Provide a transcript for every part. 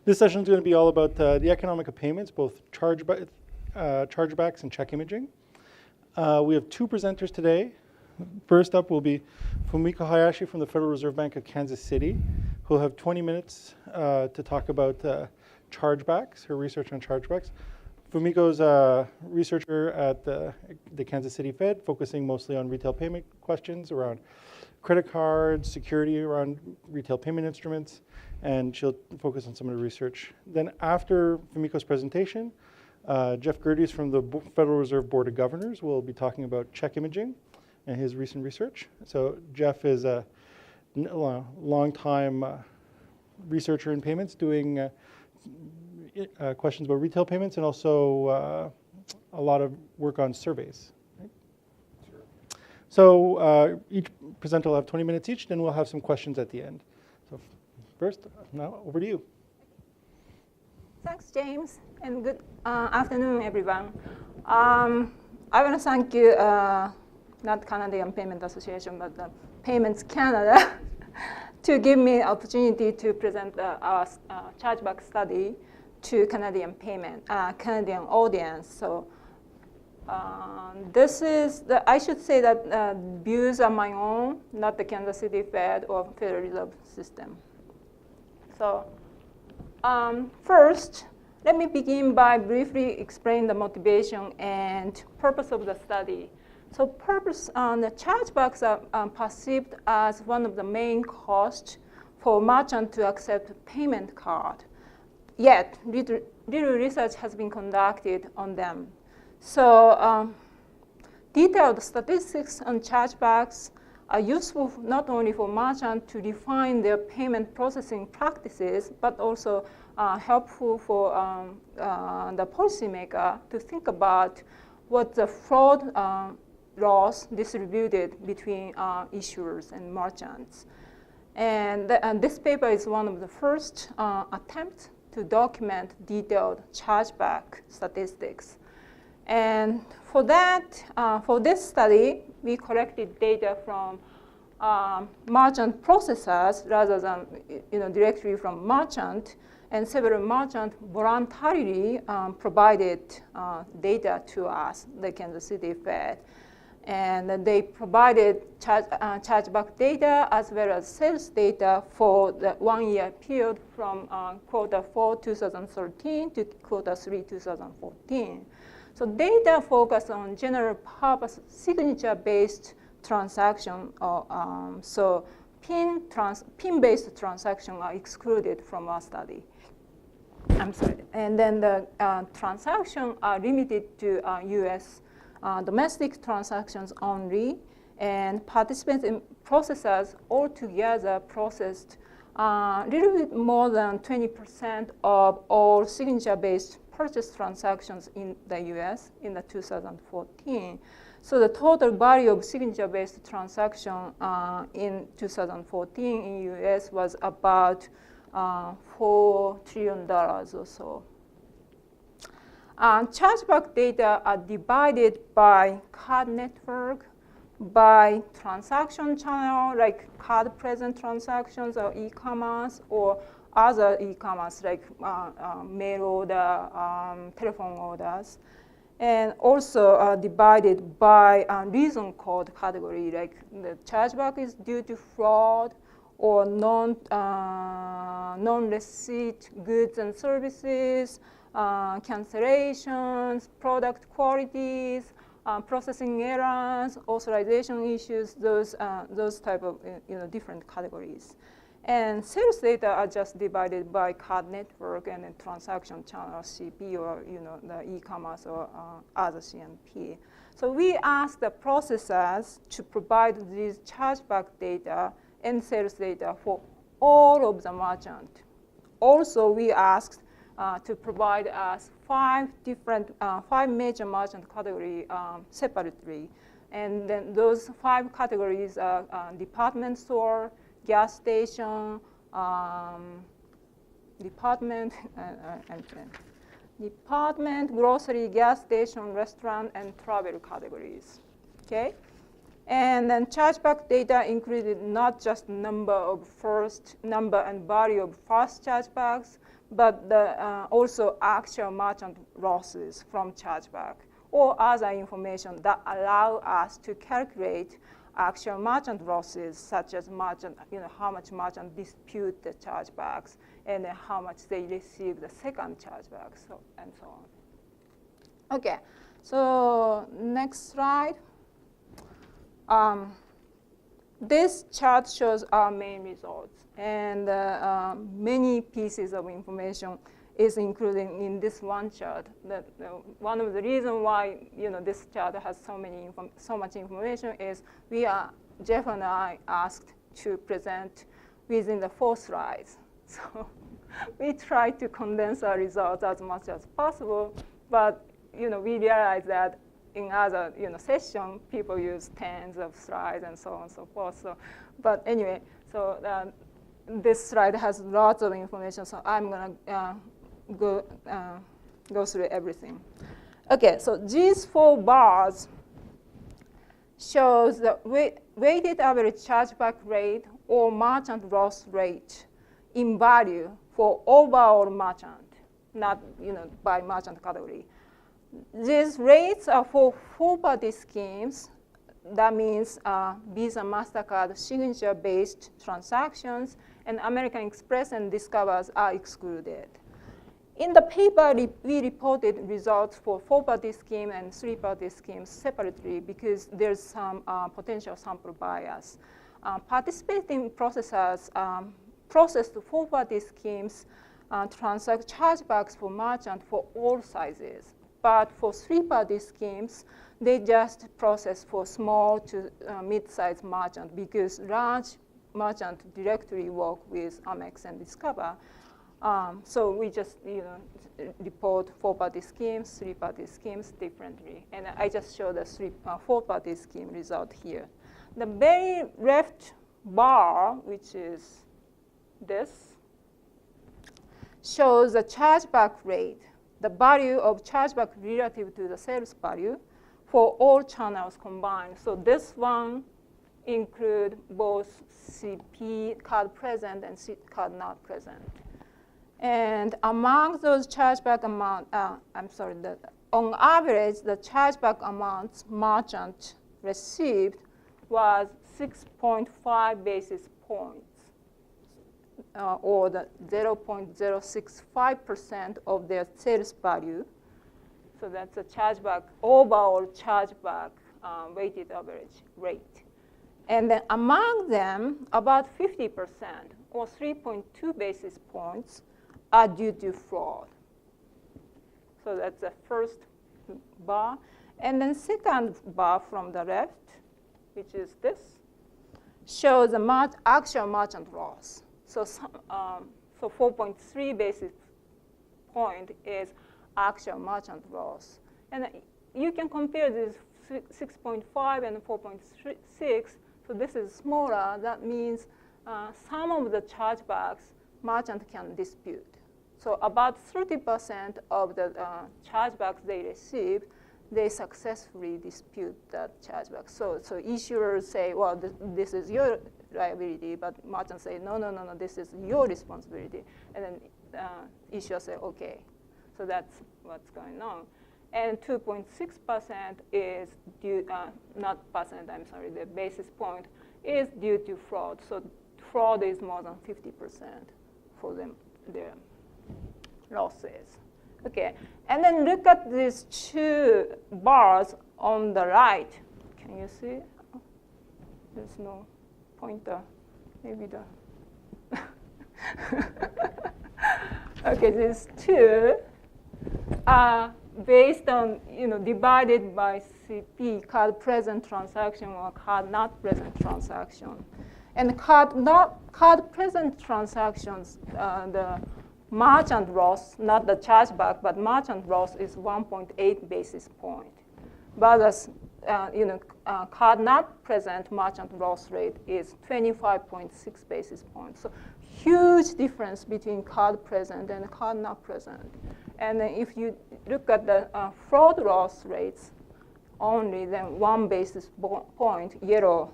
This session is going to be all about the economic of payments, both chargebacks and check imaging. We have two presenters today. First up will be Fumiko Hayashi from the Federal Reserve Bank of Kansas City, who will have 20 minutes to talk about chargebacks, her research on chargebacks. Fumiko is a researcher at the Kansas City Fed, focusing mostly on retail payment questions around credit cards, security around retail payment instruments, and she'll focus on some of the research. Then after Fumiko's presentation, Geoff Gerdes from the Federal Reserve Board of Governors will be talking about check imaging and his recent research. So Geoff is a long-time researcher in payments, doing questions about retail payments and also a lot of work on surveys. Right? Sure. So each presenter will have 20 minutes each, then we'll have some questions at the end. So first, now over to you. Thanks, James, and good afternoon, everyone. I want to thank you, not Canadian Payment Association, but the Payments Canada, to give me opportunity to present our chargeback study to Canadian Canadian audience. So this is, I should say that views are my own, not the Kansas City Fed or Federal Reserve System. So first, let me begin by briefly explain the motivation and purpose of the study. So the chargebacks are perceived as one of the main costs for merchant to accept payment card. Yet, little research has been conducted on them. So detailed statistics on chargebacks are useful not only for merchants to refine their payment processing practices, but also helpful for the policymaker to think about what the fraud loss distributed between issuers and merchants. And this paper is one of the first attempts to document detailed chargeback statistics. And for that, for this study, we collected data from merchant processors rather than directly from merchant, and several merchants voluntarily provided data to us, the Kansas City Fed. And they provided chargeback data as well as sales data for the 1 year period from Q4 2013 to Q3 2014. So data focus on general purpose signature-based transaction, so PIN-based transactions are excluded from our study. I'm sorry. And then the transactions are limited to US domestic transactions only, and participants in processors altogether processed a little bit more than 20% of all signature-based purchase transactions in the US in the 2014. So the total value of signature-based transaction in 2014 in US was about $4 trillion or so. Chargeback data are divided by card network, by transaction channel, like card present transactions or e-commerce, or other e-commerce like mail order, telephone orders, and also divided by reason code category, like the chargeback is due to fraud or non-receipt goods and services, cancellations, product qualities, processing errors, authorization issues, those type of different categories. And sales data are just divided by card network and then transaction channel, CP, or the e-commerce or other CMP. So we asked the processors to provide these chargeback data and sales data for all of the merchants. Also, we asked to provide us five major merchant categories separately. And then those 5 categories are department store, gas station, department, grocery, gas station, restaurant, and travel categories. Okay? And then chargeback data included not just number and value of first chargebacks, but also actual merchant losses from chargeback or other information that allow us to calculate actual merchant losses, such as merchant, how much merchant dispute the chargebacks and how much they receive the second chargeback, and so on. Okay, so next slide. This chart shows our main results, and many pieces of information is included in this one chart. One of the reasons why this chart has so much information is Jeff and I asked to present within the 4 slides. So we try to condense our results as much as possible, but we realize that in other sessions, people use tens of slides and so on and so forth. So, but anyway, so this slide has lots of information, so I'm gonna go through everything. Okay, so these 4 bars shows the weighted average chargeback rate or merchant loss rate in value for overall merchant, not by merchant category. These rates are for 4-party schemes. That means Visa, MasterCard signature-based transactions, and American Express and Discovers are excluded. In the paper, we reported results for 4-party scheme and 3-party schemes separately because there's some potential sample bias. Participating processors processed 4-party schemes transact chargebacks for merchant for all sizes. But for 3-party schemes, they just process for small to mid-sized merchant because large merchant directly work with Amex and Discover. So we just report 4-party schemes, 3-party schemes differently. And I just show the 4-party scheme result here. The very left bar, which is this, shows the chargeback rate, the value of chargeback relative to the sales value for all channels combined. So this one include both CP, card present, and card not present. And among those chargeback amount, on average, the chargeback amounts merchant received was 6.5 basis points. Or the 0.065% of their sales value. So that's a chargeback, overall chargeback weighted average rate. And then among them, about 50% or 3.2 basis points are due to fraud. So that's the first bar. And then second bar from the left, which is this, shows the actual merchant loss. So 4.3 basis point is actual merchant loss. And you can compare this 6.5 and 4.6. So this is smaller. That means some of the chargebacks merchant can dispute. So about 30% of the chargebacks they receive, they successfully dispute that chargeback. So issuers say, well, this is your liability, but merchants say, no, this is your responsibility. And then issuers say, okay. So that's what's going on. And 2.6% is due, the basis point is due to fraud. So fraud is more than 50% for them, their losses. Okay, and then look at these 2 bars on the right. Can you see? Oh, there's no pointer. Maybe the. Okay, these 2 are based on, divided by CP, card present transaction or card not present transaction. And card present transactions, the merchant loss, not the chargeback, but merchant loss is 1.8 basis point. But as card not present merchant loss rate is 25.6 basis points. So huge difference between card present and card not present. And then if you look at the fraud loss rates only, then 1 basis point, yellow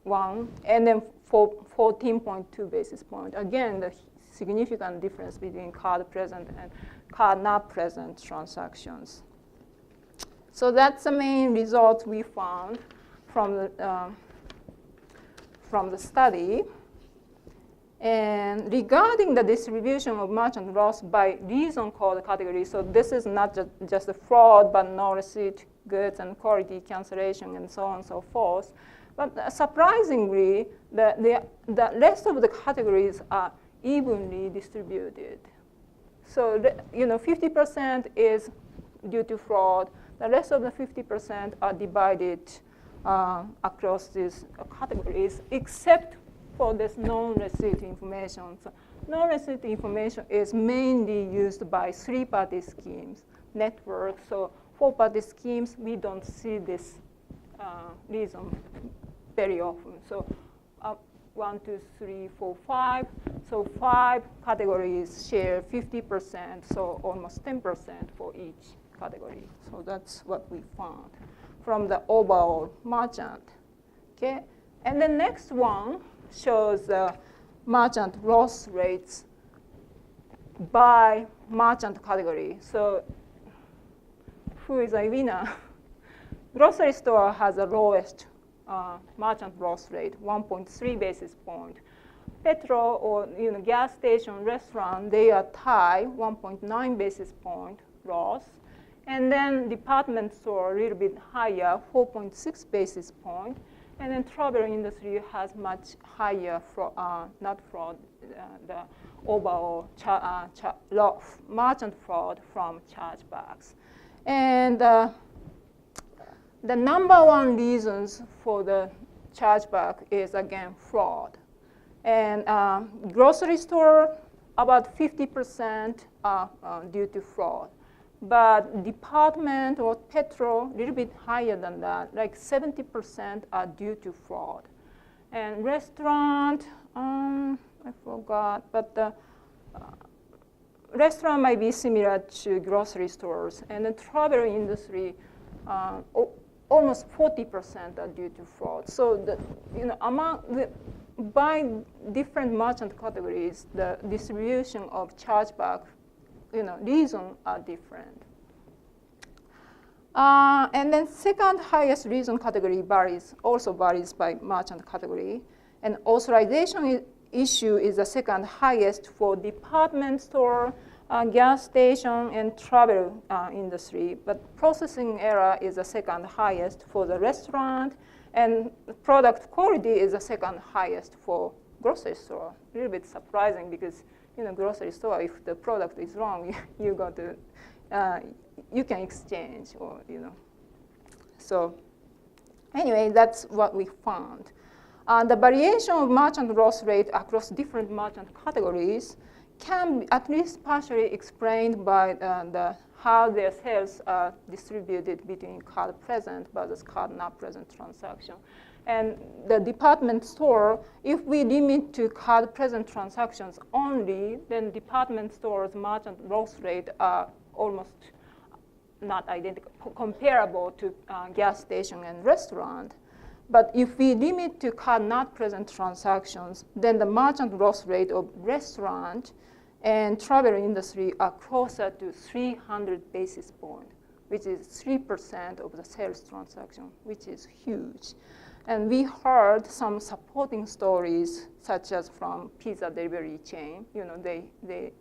1, and then 14.2 basis point. Again, the significant difference between card present and card not present transactions. So that's the main result we found from the study. And regarding the distribution of merchant loss by reason code category, so this is not just a fraud, but no receipt, goods, and quality cancellation, and so on and so forth. But surprisingly, the rest of the categories are evenly distributed. So 50% is due to fraud. The rest of the 50% are divided across these categories, except for this non-receipt information. So non-receipt information is mainly used by three-party schemes, networks. So four-party schemes, we don't see this reason very often. So 1, 2, 3, 4, 5. So 5 categories share 50%, so almost 10% for each category. So that's what we found from the overall merchant. Okay, and the next one shows the merchant loss rates by merchant category. So who is a winner? Grocery store has the lowest merchant loss rate, 1.3 basis point. Petrol or gas station, restaurant, they are tied, 1.9 basis point loss. And then department store, a little bit higher, 4.6 basis point. And then travel industry has much higher, not fraud, the overall merchant fraud from chargebacks. And the number one reasons for the chargeback is, again, fraud. And grocery store, about 50% are due to fraud. But department or petrol, a little bit higher than that, like 70% are due to fraud. And restaurant, I forgot, but the restaurant might be similar to grocery stores. And the travel industry, almost 40% are due to fraud. So by different merchant categories, the distribution of chargeback reasons are different. And then second highest reason category also varies by merchant category. And authorization issue is the second highest for department store, gas station, and travel industry. But processing error is the second highest for the restaurant. And product quality is the second highest for grocery store. A little bit surprising because grocery store, if the product is wrong, you can exchange or So anyway, that's what we found. The variation of merchant loss rate across different merchant categories can be at least partially explained by how their sales are distributed between card present versus card not present transaction. And the department store, if we limit to card present transactions only, then department stores' merchant loss rate are almost not identical, comparable to gas station and restaurant. But if we limit to card not present transactions, then the merchant loss rate of restaurant and travel industry are closer to 300 basis points, which is 3% of the sales transaction, which is huge. And we heard some supporting stories, such as from pizza delivery chain. They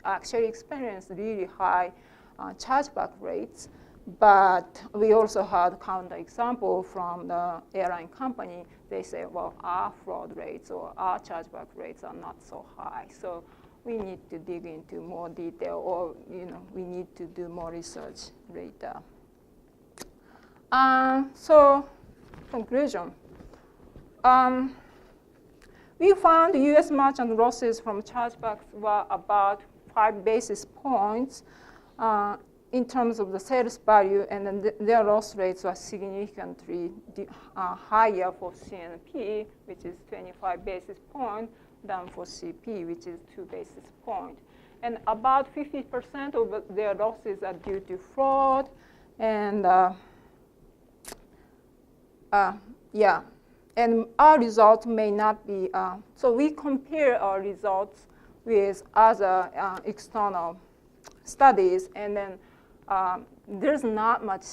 actually experienced really high chargeback rates. But we also had counterexample from the airline company. They say, well, our fraud rates or our chargeback rates are not so high. So we need to dig into more detail, or we need to do more research later. So conclusion. We found U.S. merchant losses from chargebacks were about 5 basis points in terms of the sales value, and then their loss rates were significantly higher for CNP, which is 25 basis points, than for CP, which is 2 basis points. And about 50% of their losses are due to fraud, and and our results may not be, so we compare our results with other external studies, and then there's not much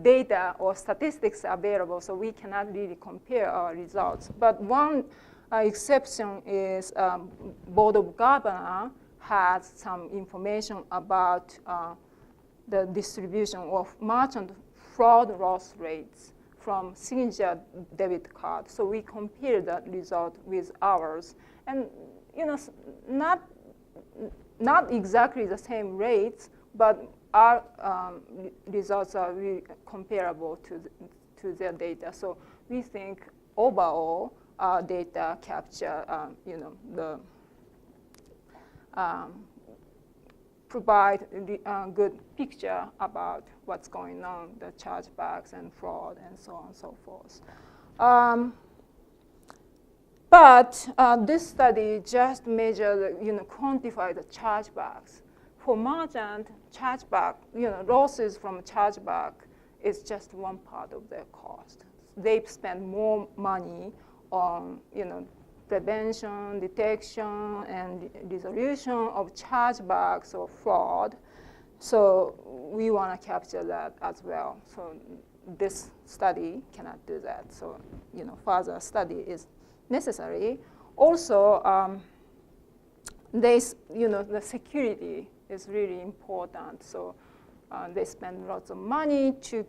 data or statistics available, so we cannot really compare our results. But one exception is Board of Governors has some information about the distribution of merchant fraud loss rates from signature debit card. So we compare that result with ours, and not exactly the same rates, but our results are really comparable to their data. So we think overall our data capture, provide a good picture about what's going on, the chargebacks and fraud and so on and so forth. But this study just measured, quantify the chargebacks. For merchant, chargeback, losses from chargeback is just one part of their cost. They spend more money on, prevention, detection, and resolution of chargebacks or fraud. So we want to capture that as well. So this study cannot do that. So, further study is necessary. Also, the security is really important. So they spend lots of money to,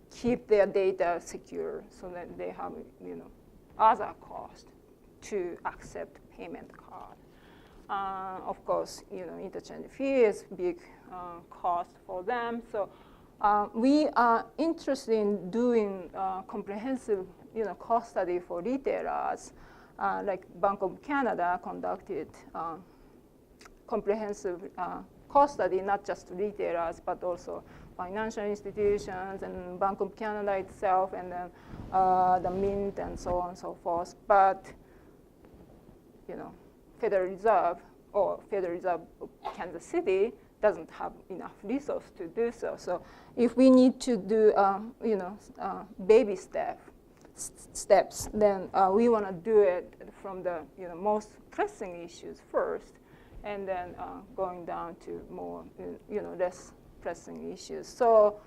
keep their data secure, so that they have, other costs to accept payment card. Of course, interchange fee is big cost for them. So we are interested in doing comprehensive, cost study for retailers, like Bank of Canada conducted comprehensive cost study, not just retailers, but also financial institutions and Bank of Canada itself, and then the Mint and so on and so forth. But Federal Reserve or Federal Reserve of Kansas City doesn't have enough resource to do so. So if we need to do baby steps, then we want to do it from the most pressing issues first, and then going down to more less pressing issues. So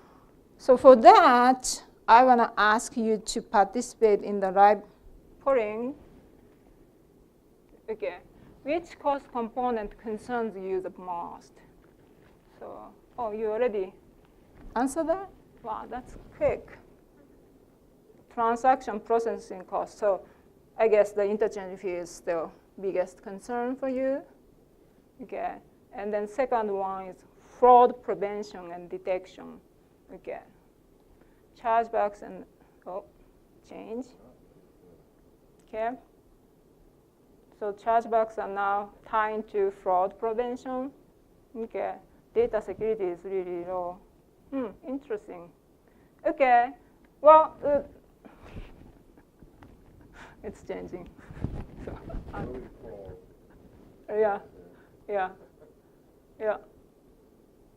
for that, I want to ask you to participate in the live polling. Okay, which cost component concerns you the most? So, you already answered that? Wow, that's quick. Transaction processing cost. So I guess the interchange fee is the biggest concern for you. Okay, and then second one is fraud prevention and detection. Okay, chargebacks and change. Okay, so chargebacks are now tied to fraud prevention. Okay, data security is really low. Interesting. Okay, well, it's changing. So, yeah.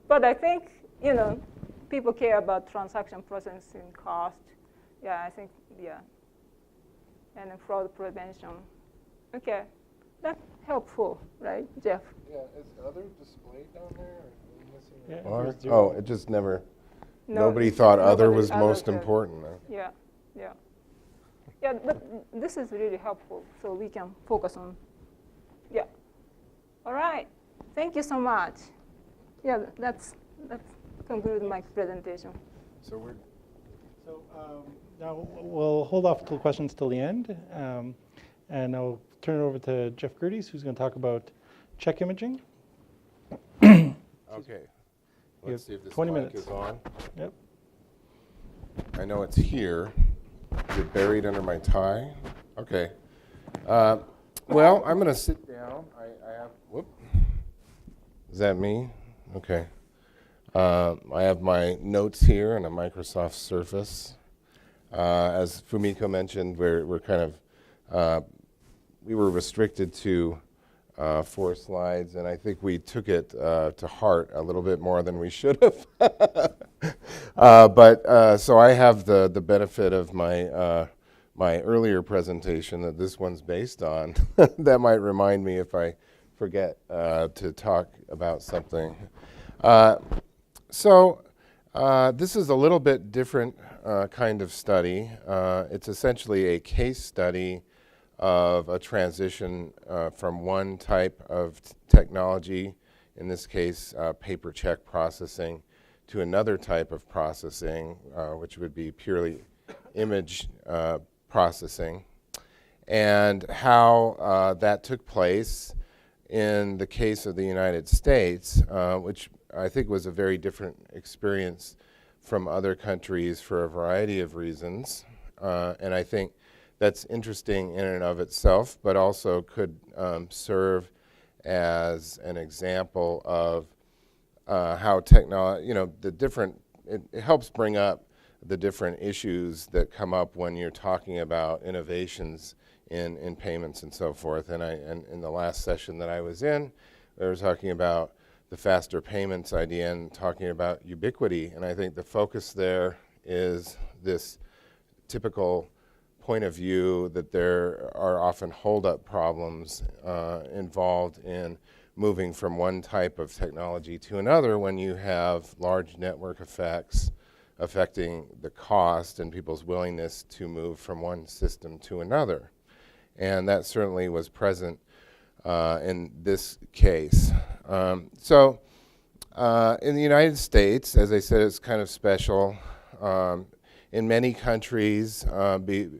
But I think, people care about transaction processing cost. Yeah, I think, and then fraud prevention. Okay, that's helpful, right, Jeff? Yeah, is other displayed down there? Yeah, Or there's zero. it just never, No, nobody thought other nobody was other most did. important. Yeah, but this is really helpful, so we can focus on, All right, thank you so much. Yeah, that's conclude my presentation. So Now we'll hold off till questions till the end, and I'll turn it over to Jeff Gerdes, who's going to talk about check imaging. okay. You Let's have see if this 20 mic minutes. is on. Yep. I know it's here. Is it buried under my tie? Okay. Well, I'm going to sit down. I have, whoop. Is that me? Okay. I have my notes here on a Microsoft Surface. As Fumiko mentioned, we're kind of, we were restricted to 4 slides, and I think we took it to heart a little bit more than we should have. So I have the benefit of my my earlier presentation that this one's based on. That might remind me if I forget to talk about something. So this is a little bit different kind of study. It's essentially a case study of a transition from one type of technology, in this case paper check processing, to another type of processing, which would be purely image processing, and how that took place in the case of the United States, which I think was a very different experience from other countries for a variety of reasons. And I think that's interesting in and of itself, but also could serve as an example of how technology, it helps bring up the different issues that come up when you're talking about innovations in payments and so forth. And in the last session that I was in, we were talking about the faster payments idea and talking about ubiquity. And I think the focus there is this typical point of view that there are often hold-up problems involved in moving from one type of technology to another when you have large network effects affecting the cost and people's willingness to move from one system to another. And that certainly was present in this case. So in the United States, as I said, it's kind of special. In many countries, in the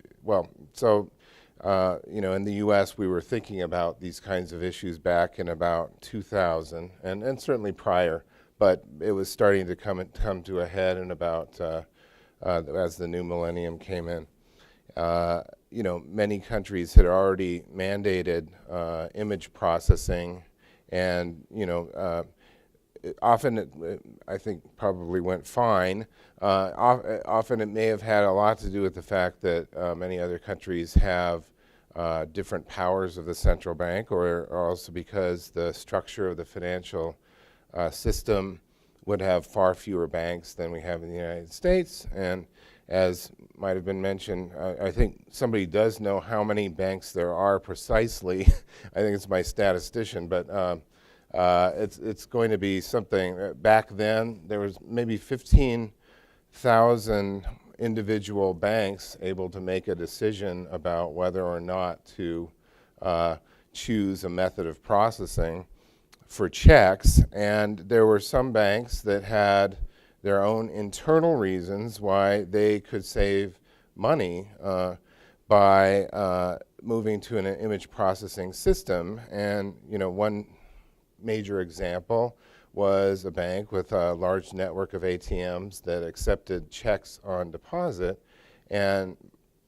US, we were thinking about these kinds of issues back in about 2000, and certainly prior, but it was starting to come to a head in about as the new millennium came in. Many countries had already mandated image processing, and often it, I think, probably went fine. Often it may have had a lot to do with the fact that many other countries have different powers of the central bank, or also because the structure of the financial system would have far fewer banks than we have in the United States. And as might have been mentioned, I think somebody does know how many banks there are precisely. I think it's my statistician, but it's going to be something. Back then, there was maybe 15,000 individual banks able to make a decision about whether or not to choose a method of processing for checks, and there were some banks that had their own internal reasons why they could save money by moving to an image processing system. And one major example was a bank with a large network of ATMs that accepted checks on deposit. And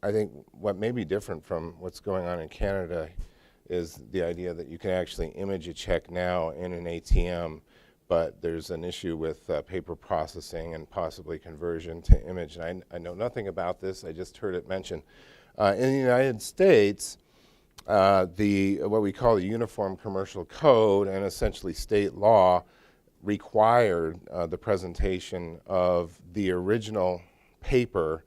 I think what may be different from what's going on in Canada is the idea that you can actually image a check now in an ATM, but there's an issue with paper processing and possibly conversion to image. And I know nothing about this, I just heard it mentioned. In the United States, what we call the Uniform Commercial Code and essentially state law required the presentation of the original paper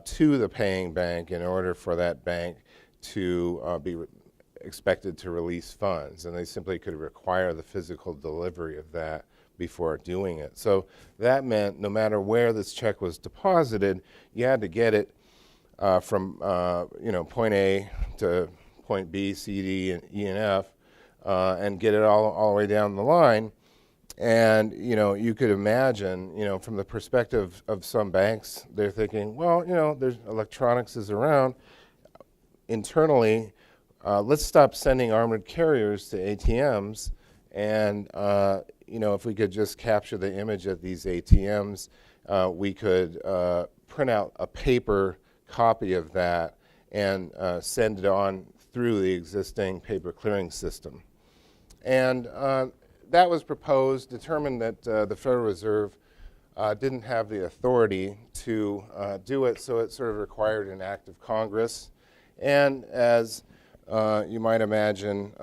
to the paying bank in order for that bank to be expected to release funds, and they simply could require the physical delivery of that before doing it. So that meant no matter where this check was deposited, you had to get it from point A to point B, C, D, and E, and F, and get it all the way down the line. And you could imagine, from the perspective of some banks, they're thinking, well, there's electronics is around. Internally, let's stop sending armored carriers to ATMs, and if we could just capture the image at these ATMs, we could print out a paper copy of that and send it on through the existing paper clearing system. And that was proposed, determined that the Federal Reserve didn't have the authority to do it, so it sort of required an act of Congress. And as you might imagine,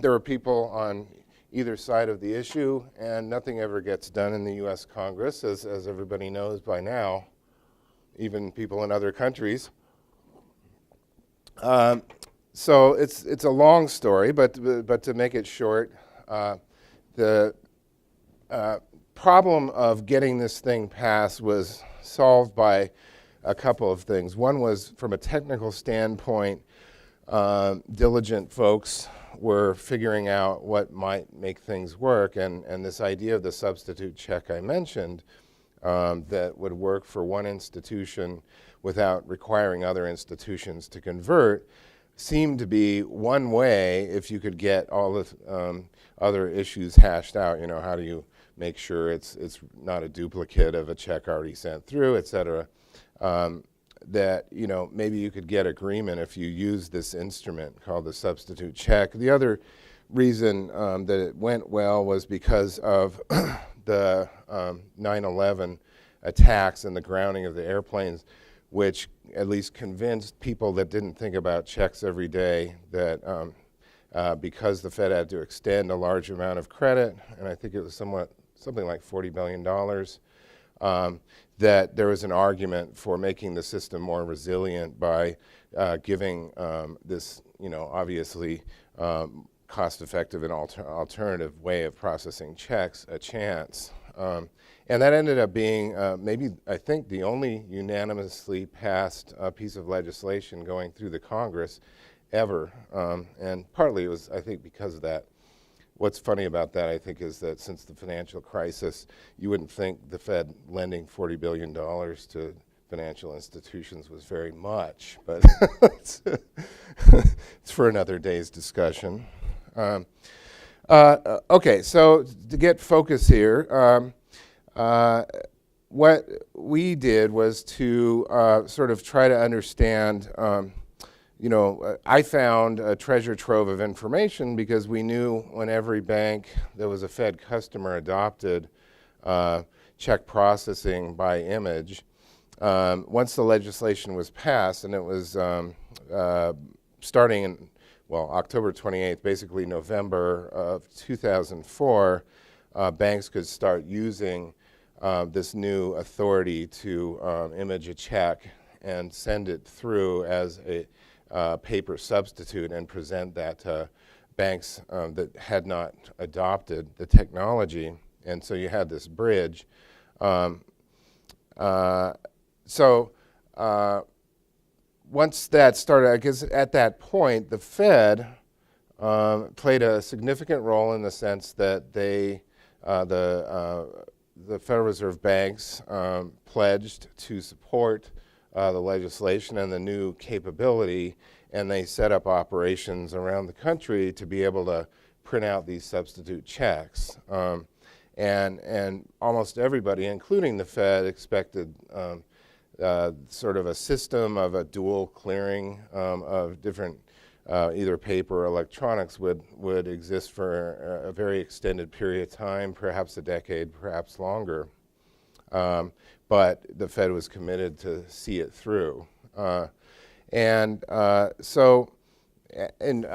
there were people on either side of the issue, and nothing ever gets done in the US Congress, as everybody knows by now, even people in other countries. So it's a long story, but to make it short, the problem of getting this thing passed was solved by a couple of things. One was, from a technical standpoint, diligent folks were figuring out what might make things work, and this idea of the substitute check I mentioned that would work for one institution without requiring other institutions to convert seemed to be one way if you could get all the other issues hashed out. You know, how do you make sure it's not a duplicate of a check already sent through, et cetera. That, you know, maybe you could get agreement if you use this instrument called the substitute check. The other reason that it went well was because of the 9/11 attacks and the grounding of the airplanes, which at least convinced people that didn't think about checks every day that because the Fed had to extend a large amount of credit, and I think it was something like $40 billion, that there was an argument for making the system more resilient by giving this, you know, obviously cost-effective and alternative way of processing checks a chance. And that ended up being maybe, I think, the only unanimously passed piece of legislation going through the Congress ever. And partly it was, I think, because of that. What's funny about that, I think, is that since the financial crisis, you wouldn't think the Fed lending $40 billion to financial institutions was very much, but it's for another day's discussion. Okay, so to get focus here, what we did was to sort of try to understand, you know, I found a treasure trove of information because we knew when every bank that was a Fed customer adopted check processing by image. Once the legislation was passed, and it was starting in, well, October 28th, basically November of 2004, banks could start using this new authority to image a check and send it through as a paper substitute and present that to banks that had not adopted the technology. And so you had this bridge. Once that started, I guess at that point, the Fed played a significant role in the sense that they, the Federal Reserve banks pledged to support the legislation and the new capability, and they set up operations around the country to be able to print out these substitute checks. And almost everybody, including the Fed, expected sort of a system of a dual clearing of different either paper or electronics would exist for a very extended period of time, perhaps a decade, perhaps longer. But the Fed was committed to see it through. And I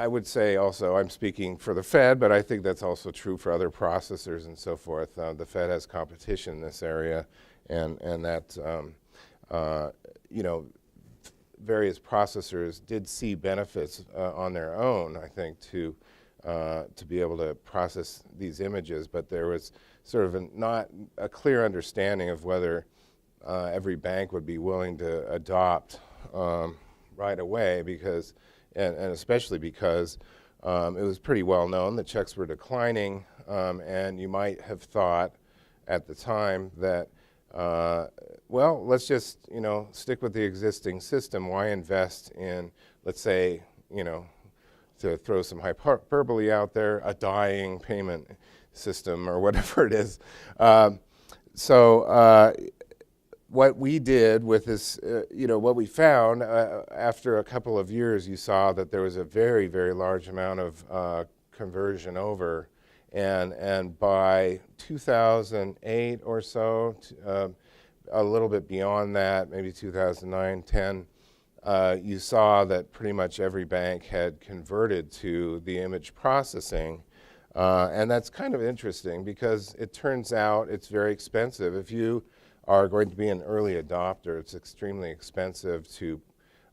would say also, I'm speaking for the Fed, but I think that's also true for other processors and so forth. The Fed has competition in this area, and that, you know, various processors did see benefits on their own, I think, to be able to process these images, but there was sort of not a clear understanding of whether every bank would be willing to adopt right away, because, and especially because it was pretty well known that checks were declining, and you might have thought at the time that, well, let's just, you know, stick with the existing system. Why invest in, let's say, you know, to throw some hyperbole out there, a dying payment system or whatever it is. What we did with this, you know, what we found after a couple of years, you saw that there was a very, very large amount of conversion over. And by 2008 or so, a little bit beyond that, maybe 2009, 10, you saw that pretty much every bank had converted to the image processing. And that's kind of interesting because it turns out it's very expensive. If you are going to be an early adopter, it's extremely expensive to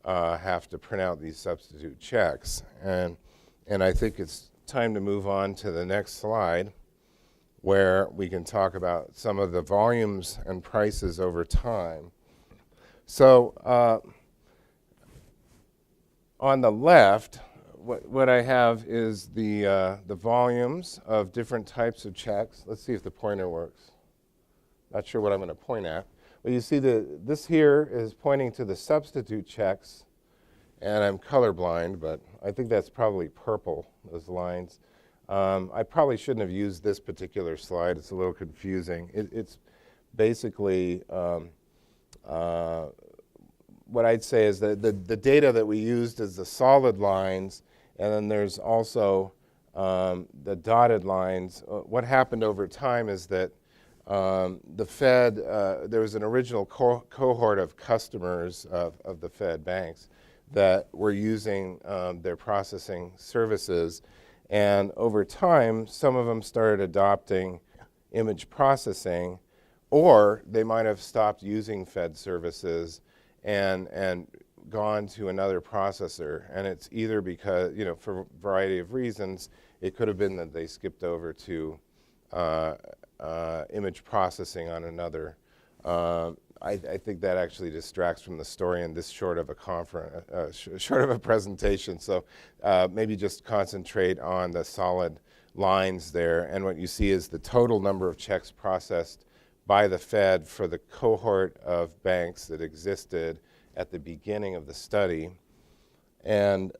have to print out these substitute checks. And I think it's time to move on to the next slide, where we can talk about some of the volumes and prices over time. So on the left, what I have is the volumes of different types of checks. Let's see if the pointer works. Not sure what I'm going to point at. Well, you see this here is pointing to the substitute checks, and I'm colorblind, but I think that's probably purple, those lines. I probably shouldn't have used this particular slide. It's a little confusing. It's basically what I'd say is that the data that we used is the solid lines, and then there's also the dotted lines. What happened over time is that the Fed, there was an original cohort of customers of the Fed banks that were using their processing services. And over time, some of them started adopting image processing, or they might have stopped using Fed services and gone to another processor. And it's either because, for a variety of reasons, it could have been that they skipped over to image processing on another. I think that actually distracts from the story in this short of a short of a presentation. So maybe just concentrate on the solid lines there. And what you see is the total number of checks processed by the Fed for the cohort of banks that existed at the beginning of the study. And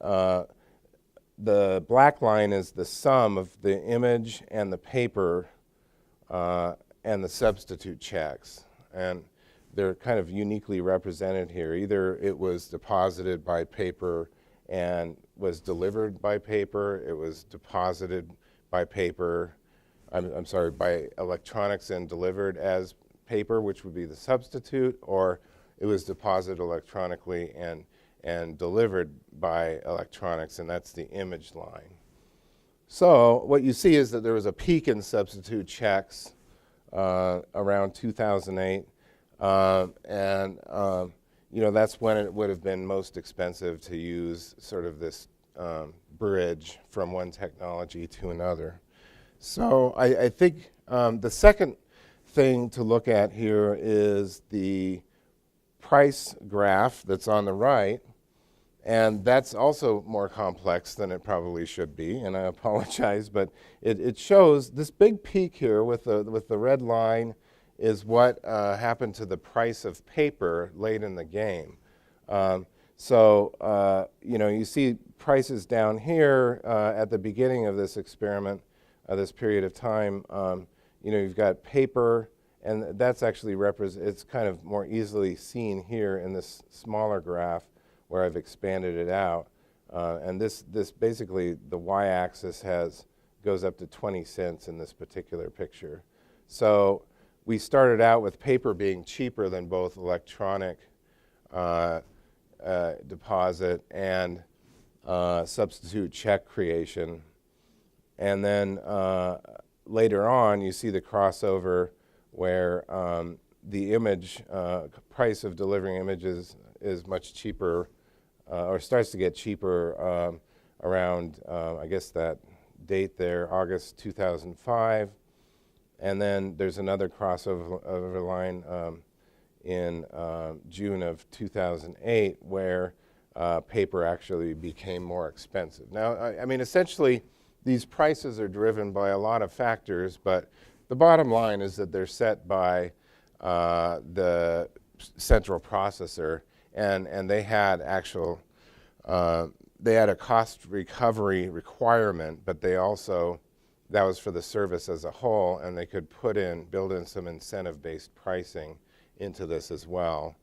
the black line is the sum of the image and the paper and the substitute checks. And they're kind of uniquely represented here. Either it was deposited by paper and was delivered by paper, it was deposited by paper, I'm sorry, by electronics and delivered as paper, which would be the substitute, or it was deposited electronically and delivered by electronics, and that's the image line. So what you see is that there was a peak in substitute checks around 2008. That's when it would have been most expensive to use sort of this bridge from one technology to another. So I think the second thing to look at here is the price graph that's on the right, and that's also more complex than it probably should be, and I apologize, but it shows this big peak here with the red line is what happened to the price of paper late in the game. You see prices down here at the beginning of this experiment, this period of time. You've got paper, and that's actually it's kind of more easily seen here in this smaller graph where I've expanded it out. And this basically, the y-axis goes up to 20 cents in this particular picture. So we started out with paper being cheaper than both electronic deposit and substitute check creation. And then later on, you see the crossover where the image price of delivering images is much cheaper, or starts to get cheaper around, I guess that date there, August 2005. And then there's another crossover line in June of 2008 where paper actually became more expensive. Now, I mean, essentially, these prices are driven by a lot of factors, but the bottom line is that they're set by the central processor, and they had they had a cost recovery requirement, but they also, that was for the service as a whole, and they could build in some incentive-based pricing into this as well.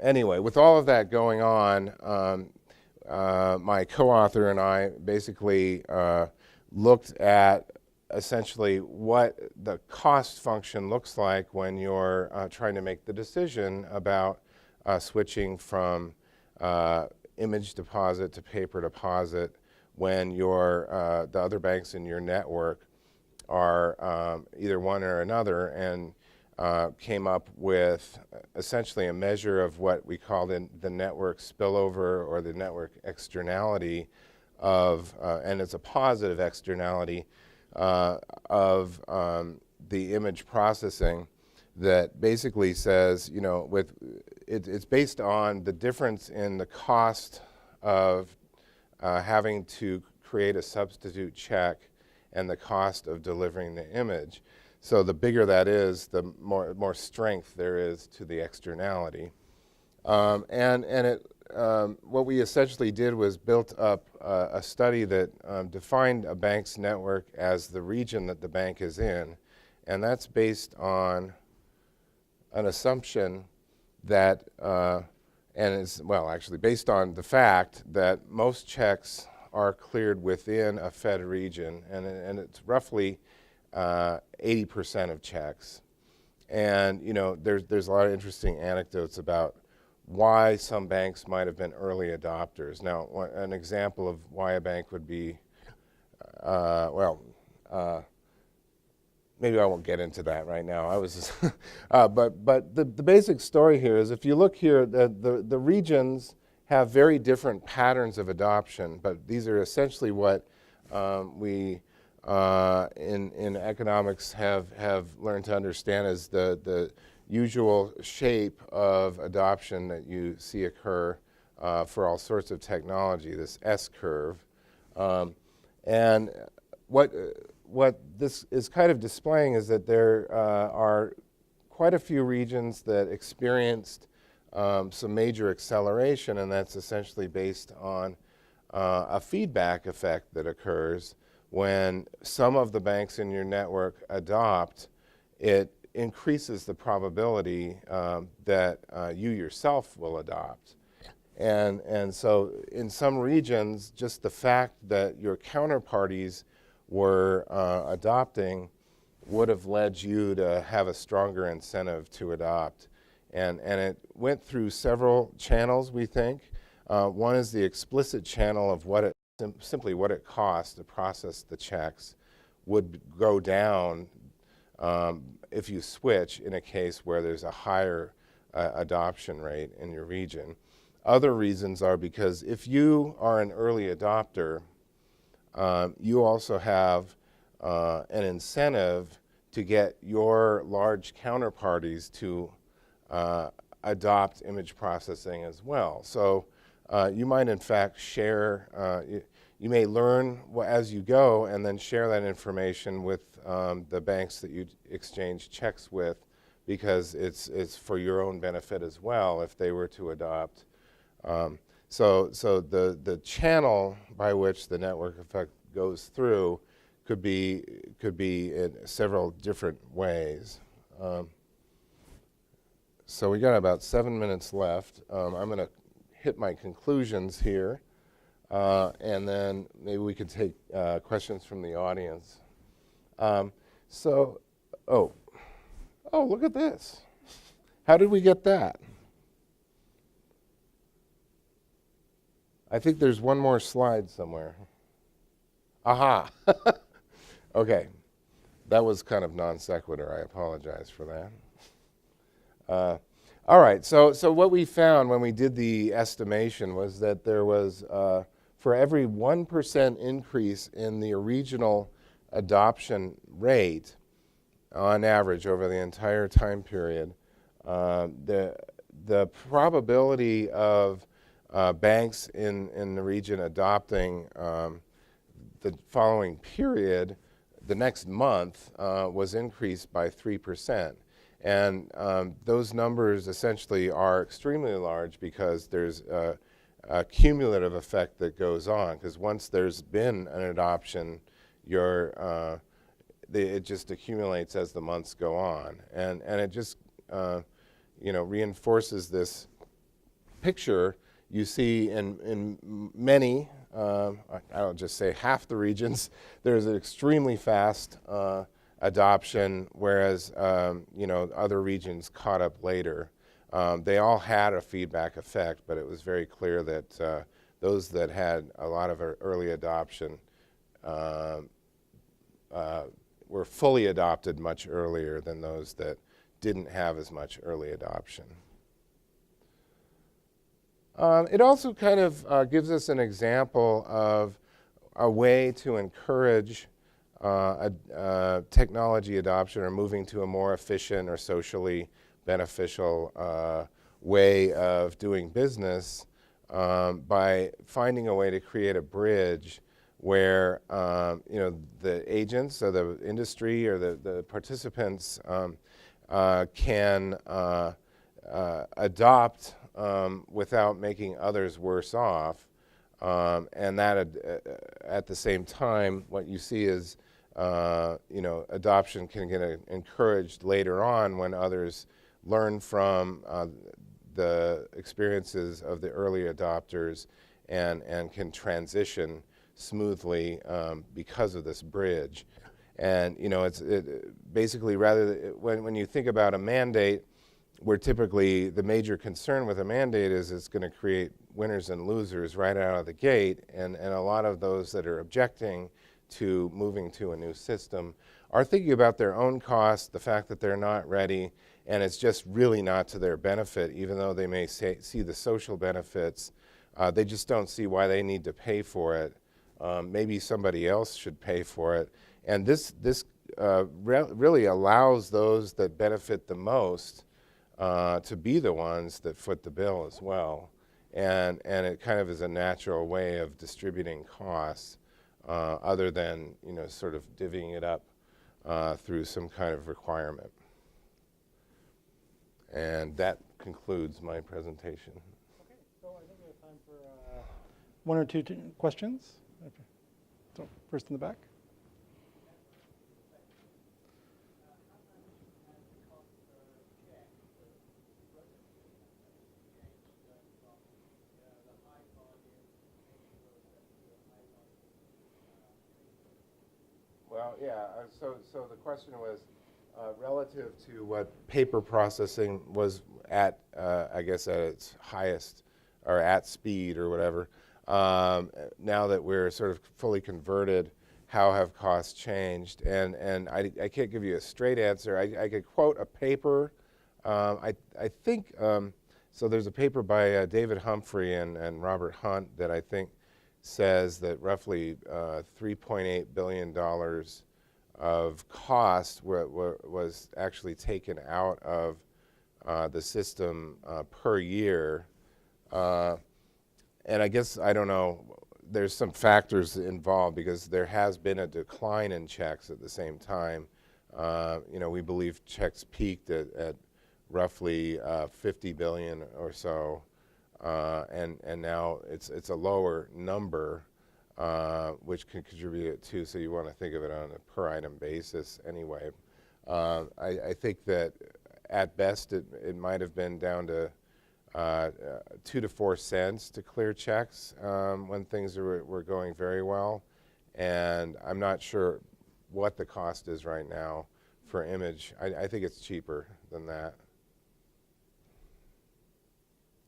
Anyway, with all of that going on, my co-author and I basically looked at essentially what the cost function looks like when you're trying to make the decision about switching from image deposit to paper deposit when the other banks in your network are either one or another. And came up with essentially a measure of what we call the network spillover or the network externality of, and it's a positive externality of the image processing that basically says, you know, it's based on the difference in the cost of having to create a substitute check and the cost of delivering the image. So the bigger that is, the more strength there is to the externality. What we essentially did was built up a study that defined a bank's network as the region that the bank is in. And that's based on an assumption that, and it's, well, actually based on the fact that most checks are cleared within a Fed region, and it's roughly 80% of checks. And you know, there's a lot of interesting anecdotes about why some banks might have been early adopters. Now, an example of why a bank would be, maybe I won't get into that right now. I was just but the basic story here is, if you look here, the regions have very different patterns of adoption, but these are essentially what we in economics have learned to understand as the usual shape of adoption that you see occur for all sorts of technology, this S-curve. And what this is kind of displaying is that there are quite a few regions that experienced some major acceleration, and that's essentially based on a feedback effect that occurs when some of the banks in your network adopt. It increases the probability that you yourself will adopt. And so in some regions, just the fact that your counterparties were adopting would have led you to have a stronger incentive to adopt. And it went through several channels, we think. One is the explicit channel of what it simply what it costs to process the checks would go down if you switch in a case where there's a higher adoption rate in your region. Other reasons are because if you are an early adopter, you also have an incentive to get your large counterparties to adopt image processing as well. So you might in fact share, you may learn as you go and then share that information with the banks that you exchange checks with, because it's for your own benefit as well if they were to adopt. So the channel by which the network effect goes through could be in several different ways. So we got about 7 minutes left. I'm going to hit my conclusions here, and then maybe we could take questions from the audience. Oh, look at this. How did we get that? I think there's one more slide somewhere. Aha. Okay. That was kind of non sequitur. I apologize for that. All right. So what we found when we did the estimation was that there was, for every 1% increase in the regional adoption rate, on average over the entire time period, the probability of banks in the region adopting the following period, the next month, was increased by 3%. And those numbers essentially are extremely large because there's a cumulative effect that goes on. Because once there's been an adoption, it just accumulates as the months go on. And it just reinforces this picture you see in many, I'll just say half the regions, there's an extremely fast adoption, whereas other regions caught up later. They all had a feedback effect, but it was very clear that those that had a lot of early adoption were fully adopted much earlier than those that didn't have as much early adoption. It also kind of gives us an example of a way to encourage technology adoption or moving to a more efficient or socially beneficial way of doing business by finding a way to create a bridge where the agents or the industry or the participants can adopt without making others worse off. And that at the same time, what you see is adoption can get encouraged later on when others learn from the experiences of the early adopters and can transition smoothly because of this bridge. And it's basically when you think about a mandate, where typically the major concern with a mandate is it's going to create winners and losers right out of the gate, and a lot of those that are objecting to moving to a new system are thinking about their own costs, the fact that they're not ready, and it's just really not to their benefit, even though they may see the social benefits. They just don't see why they need to pay for it. Maybe somebody else should pay for it. And this really allows those that benefit the most to be the ones that foot the bill as well. And it kind of is a natural way of distributing costs other than sort of divvying it up through some kind of requirement. And that concludes my presentation. Okay, so I think we have time for one or two questions. Okay. So first in the back. Well, yeah, so the question was relative to what paper processing was at, I guess, at its highest, or at speed or whatever. Now that we're sort of fully converted, how have costs changed? And I can't give you a straight answer. I could quote a paper. I think, so there's a paper by David Humphrey and Robert Hunt that I think says that roughly $3.8 billion of cost was actually taken out of the system per year. And I guess, I don't know, there's some factors involved because there has been a decline in checks at the same time. We believe checks peaked at roughly 50 billion or so. And now it's a lower number, which can contribute to, so you want to think of it on a per item basis anyway. I think that at best it might have been down to 2 to 4 cents to clear checks when things were going very well. And I'm not sure what the cost is right now for image. I think it's cheaper than that.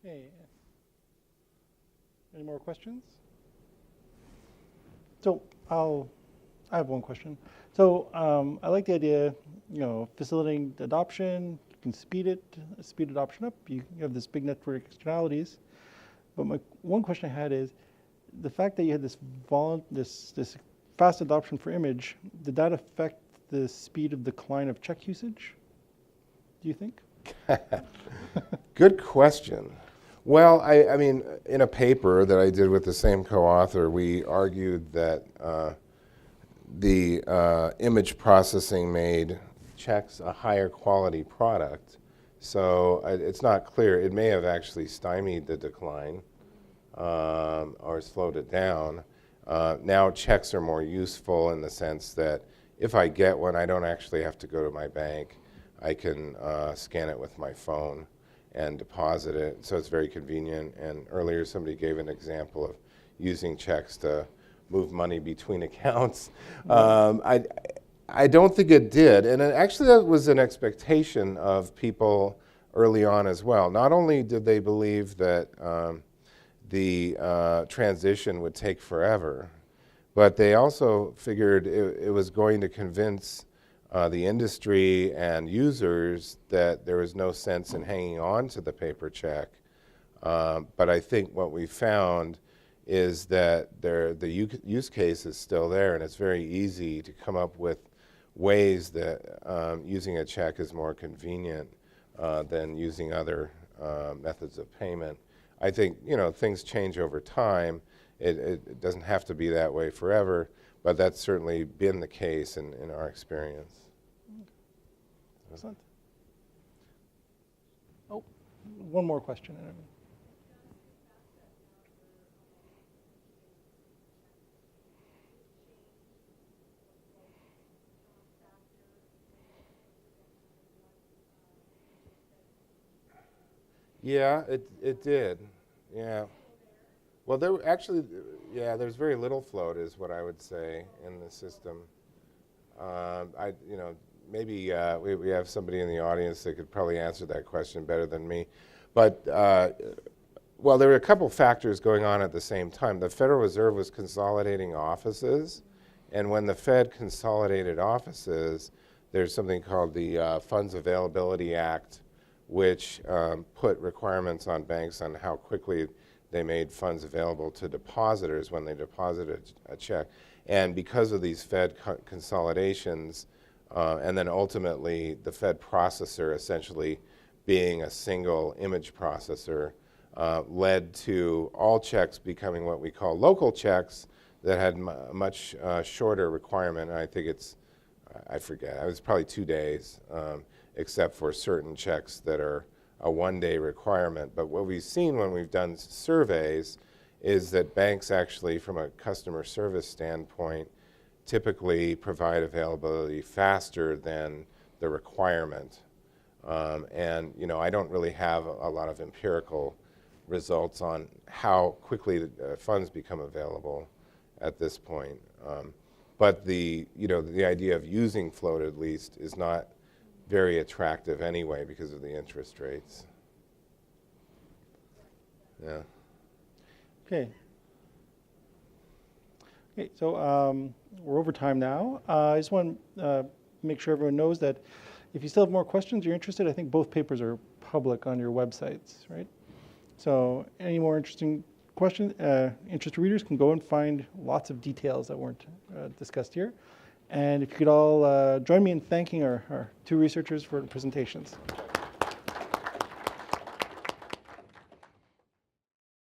Hey. Any more questions? So I have one question. So I like the idea, facilitating adoption. You can speed adoption up. You have this big network externalities. But my one question I had is, the fact that you had this fast adoption for image, did that affect the speed of decline of check usage? Do you think? Good question. Well, I mean, in a paper that I did with the same co-author, we argued that the image processing made checks a higher quality product. So it's not clear. It may have actually stymied the decline or slowed it down. Now checks are more useful in the sense that if I get one, I don't actually have to go to my bank. I can scan it with my phone and deposit it, so it's very convenient. And earlier somebody gave an example of using checks to move money between accounts. I don't think it did, and actually that was an expectation of people early on as well. Not only did they believe that the transition would take forever, but they also figured it was going to convince the industry and users that there was no sense in hanging on to the paper check. But I think what we found is that the use case is still there, and it's very easy to come up with ways that using a check is more convenient than using other methods of payment. I think, you know, things change over time. It doesn't have to be that way forever, but that's certainly been the case in our experience. Excellent. Oh, one more question. Yeah, it did. Yeah. Well, there were actually, yeah, there's very little float, is what I would say, in the system. You know, maybe we have somebody in the audience that could probably answer that question better than me. But well, there were a couple factors going on at the same time. The Federal Reserve was consolidating offices, and when the Fed consolidated offices, there's something called the Funds Availability Act, which put requirements on banks on how quickly they made funds available to depositors when they deposited a check. And because of these Fed consolidations, and then ultimately the Fed processor essentially being a single image processor, led to all checks becoming what we call local checks that had much shorter requirement. And I think it's, I forget, it was probably 2 days. Except for certain checks that are a one-day requirement. But what we've seen when we've done surveys is that banks actually, from a customer service standpoint, typically provide availability faster than the requirement. And you know, I don't really have a lot of empirical results on how quickly the funds become available at this point. But the idea of using float, at least, is not very attractive anyway because of the interest rates. Yeah. Okay. Okay, so we're over time now. I just want to make sure everyone knows that if you still have more questions, you're interested, I think both papers are public on your websites, right? So any more interesting questions, interested readers can go and find lots of details that weren't discussed here. And if you could all join me in thanking our two researchers for the presentations.